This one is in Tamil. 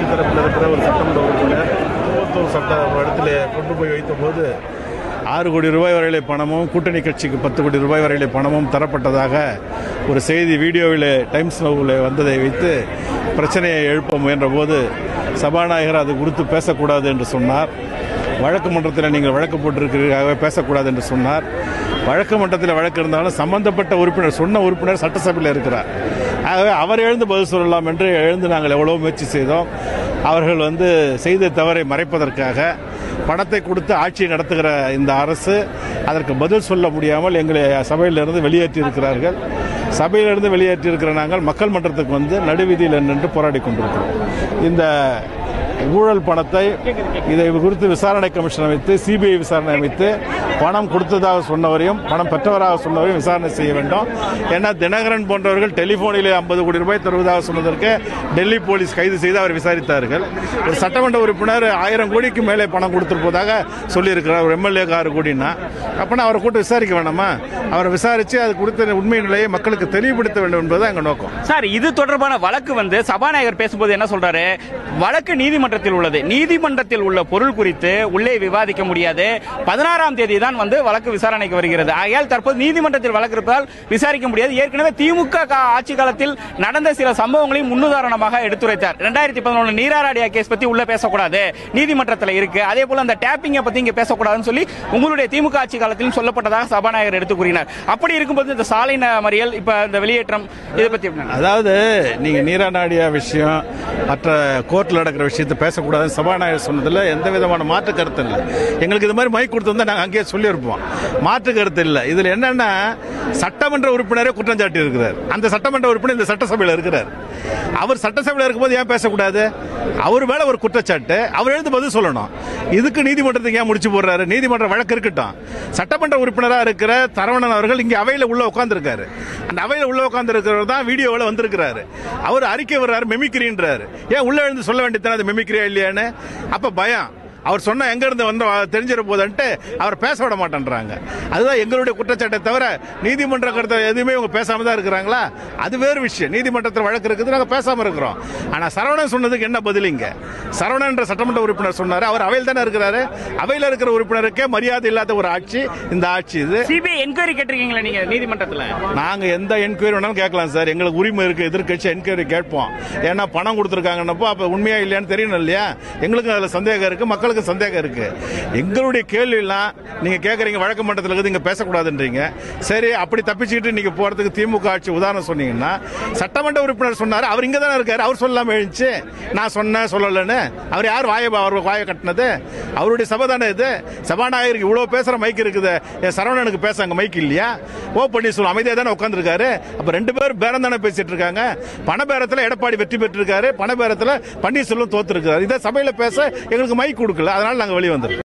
கட்சி தரப்பில் இருக்கிற ஒரு சட்டமன்ற உறுப்பினர் மூத்தூர் சட்ட இடத்துல கொண்டு போய் வைத்தபோது 6 கோடி ரூபாய் வரையிலே பணமும் கூட்டணி கட்சிக்கு 10 கோடி ரூபாய் வரையிலே பணமும் தரப்பட்டதாக ஒரு செய்தி வீடியோவில் டைம்ஸ் நவ்வில் வந்ததை வைத்து பிரச்சனையை எழுப்ப முயன்ற போது சபாநாயகர் அது குறித்து பேசக்கூடாது என்று சொன்னார். வழக்கு மன்றத்தில் நீங்கள் வழக்கு போட்டிருக்கிறீர்களாகவே பேசக்கூடாது என்று சொன்னார். வழக்கு மன்றத்தில் வழக்கு இருந்தாலும் சம்பந்தப்பட்ட உறுப்பினர் சொன்ன உறுப்பினர் சட்டசபையில் இருக்கிறார். ஆகவே அவர் எழுந்து பதில் சொல்லலாம் என்று எழுந்து நாங்கள் எவ்வளோ முயற்சி செய்தோம். அவர்கள் செய்த தவறை மறைப்பதற்காக பணத்தை கொடுத்து ஆட்சியை நடத்துகிற இந்த அரசு அதற்கு பதில் சொல்ல முடியாமல் எங்களை சபையிலிருந்து வெளியேற்றி இருக்கிறார்கள். சபையிலிருந்து வெளியேற்றி இருக்கிற நாங்கள் மக்கள் மன்றத்துக்கு நடுவீதியில் நின்று போராடி கொண்டிருக்கிறோம். இந்த ஊழல் பணத்தை இதை குறித்து விசாரணை கமிஷன் அமைத்து சிபிஐ விசாரணை அமைத்து பணம் கொடுத்ததாக சொன்னவரையும் பணம் பெற்றவராக சொன்னவரையும் விசாரணை செய்ய வேண்டும். ஏன்னா தினகரன் போன்றவர்கள் டெலிபோனிலே 50 கோடி ரூபாய் தருவதாக சொன்னதற்கு டெல்லி போலீஸ் கைது செய்து அவர் விசாரித்தார்கள். ஒரு சட்டமன்ற உறுப்பினர் 1000 கோடிக்கு மேலே பணம் கொடுத்திருப்பதாக சொல்லியிருக்கிறார். ஒரு எம்எல்ஏ 6 கோடினா அப்படின்னா அவரை கூட்டு விசாரிக்க வேண்டாமா? அவரை விசாரித்து அது கொடுத்த உண்மை நிலையை மக்களுக்கு தெளிவுபடுத்த வேண்டும் என்பதுதான் எங்கள் நோக்கம். சார், இது தொடர்பான வழக்கு சபாநாயகர் பேசும்போது என்ன சொல்றாரு? வழக்கு நீதிமன்றத்தில் உள்ளது. நீதிமன்றத்தில் உள்ள பொருள் குறித்து உள்ளே விவாதிக்க முடியாது. 16ஆம் தேதி தான் வழக்கு விசாரணைக்கு வருகிறது. ஆகையால் தற்போது நீதிமன்றத்தில் வழக்கு இருப்பதால் விசாரிக்க முடியாது. ஏற்கனவே திமுக ஆட்சி காலத்தில் நடந்த சில சம்பவங்களையும் முன்னுதாரணமாக எடுத்துரைத்தார். 2011 நீராராடியா கேஸ் பத்தி உள்ள பேசக்கூடாது, நீதிமன்றத்தில் இருக்கு. அதே போல அந்த டேப்பிங்கை பத்தி இங்க பேசக்கூடாதுன்னு சொல்லி உங்களுடைய திமுக ஆட்சி காலத்திலும் சொல்லப்பட்டதாக சபாநாயகர் எடுத்து கூறினார். அப்படி இருக்கும்போது இந்த சாலை மறியல், இப்ப இந்த வெளியேற்றம், இதை பத்தி அதாவது நீங்க நீராநாடியா விஷயம் மற்ற கோர்ட்ல நடக்கிற விஷயத்தை பேசக்கூடாதுன்னு சபாநாயகர் சொன்னதுல எந்த விதமான மாற்று கருத்து இல்லை. எங்களுக்கு இது மாதிரி மைக் கொடுத்து நாங்கள் அங்கேயே சொல்லியிருப்போம். மாற்று கருத்து இல்லை. இதுல என்னன்னா சட்டமன்ற உறுப்பினரே குற்றம் சாட்டி இருக்கிறார். அந்த சட்டமன்ற உறுப்பினர் இந்த சட்டசபையில் இருக்கிறார். அவர் சட்டசபையில் இருக்கும்போது ஏன் பேசக்கூடாது? அவர் மேல ஒரு குற்றச்சாட்டு, அவர் எழுந்து பதில் சொல்லணும். இதுக்கு நீதிமன்றத்துக்கு ஏன் முடிச்சு போடுறாரு? நீதிமன்ற வழக்கு இருக்கட்டும். சட்டமன்ற உறுப்பினராக இருக்கிற சரவணன் அவர்கள் இங்கே அவையில் உள்ள உட்கார்ந்து இருக்காரு. அந்த அவையில் உள்ள உட்கார்ந்து இருக்கிறவர் தான் வீடியோவில் வந்திருக்கிறாரு. அவர் அறிக்கை வர்றாரு, மெமிக்ரின்றாரு. ஏன் உள்ள எழுந்து சொல்ல வேண்டியதானே அது மெமிக்ரியா இல்லையான்னு? அப்ப பயம். அவர் சொன்ன எங்க இருந்து தெரிஞ்சிட போதுன்ட்டு அவர் பேச விட மாட்டேன்றாங்க. அதுதான் எங்களுடைய குற்றச்சாட்டை தவிர நீதிமன்ற கருத்தை எதுவுமே இவங்க பேசாம தான் இருக்கிறாங்களா? அது வேறு விஷயம். நீதிமன்றத்தில் வழக்கு இருக்குது, நாங்கள் பேசாம இருக்கிறோம். ஆனா சரவணன் சொன்னதுக்கு என்ன பதிலிங்க? சரவணன் என்ற சட்டமன்ற உறுப்பினர் சொன்னாரு. அவர் அவையில் தானே இருக்கிறாரு. அவையில் இருக்கிற உறுப்பினருக்கே மரியாதை இல்லாத ஒரு ஆட்சி இந்த ஆட்சி. இது சிபிஐ என்கொயரி கேட்டிருக்கீங்களா நீங்க நீதிமன்றத்தில்? நாங்க எந்த என்கொயரி வேணாலும் கேட்கலாம் சார். எங்களுக்கு உரிமை இருக்கு. எதிர்கட்சி என்கொயரி கேட்போம். ஏன்னா பணம் கொடுத்துருக்காங்கன்னப்போ அப்ப உண்மையா இல்லையான்னு தெரியணும் இல்லையா? எங்களுக்கு அதுல சந்தேகம் இருக்கு, மக்களுக்கு சந்தேகம் இருக்கு. எங்களுடைய கேள்வி எல்லாம் நீங்க கேக்குறீங்க வழக்கு மன்றத்தில் இருக்குது, இங்க பேசக்கூடாதுன்றீங்க. சரி, அப்படி தப்பிச்சுக்கிட்டு நீங்க போறதுக்கு திமுக ஆட்சி உதாரணம் சொன்னீங்கன்னா, சட்டமன்ற உறுப்பினர் சொன்னாரு, அவர் இங்க தானே இருக்காரு, அவர் சொல்லாம எழுந்துச்சு நான் சொன்ன சொல்லலன்னு. அவர் யார் வாயை கட்டினது? அவருடைய சபை தானே இது. சபாநாயகருக்கு இவ்வளவு பேசுற மைக் இருக்குது, சரவணனுக்கு பேச அங்க மைக் இல்லையா? ஓ பன்னீர்செல்வம் அமைதியா தானே உட்கார்ந்துருக்காரு. அப்ப 2 பேரும் பேரம் தானே பேசிட்டு இருக்காங்க. பணபேரத்தில் எடப்பாடி வெற்றி பெற்றிருக்காரு, பணபேரத்தில் பன்னீர்செல்வம் தோத்து இருக்காரு. இதை சபையில பேச எங்களுக்கு மைக் கொடுக்கல. அதனால நாங்கள் வெளியே வந்துடுறோம்.